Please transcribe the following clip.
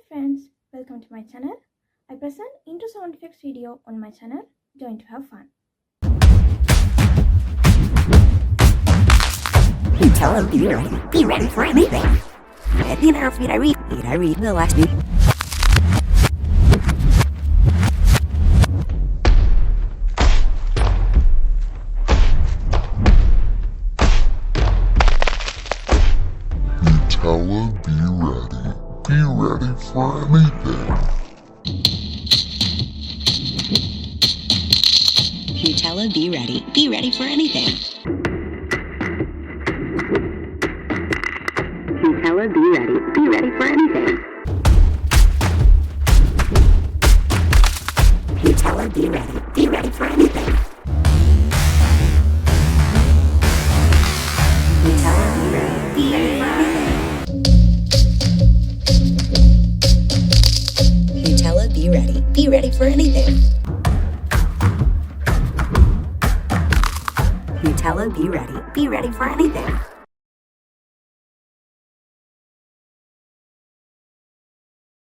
friends, welcome to my channel. I present intro sound effects video on my channel. Join to have fun. Nutella, be ready for anything. You know, I read the last week. Nutella, be ready for anything. Nutella, be ready for anything. Nutella, be ready for anything. Nutella, be ready for anything. Nutella, be ready for anything. Nutella, be ready for anything. Nutella, be ready for anything.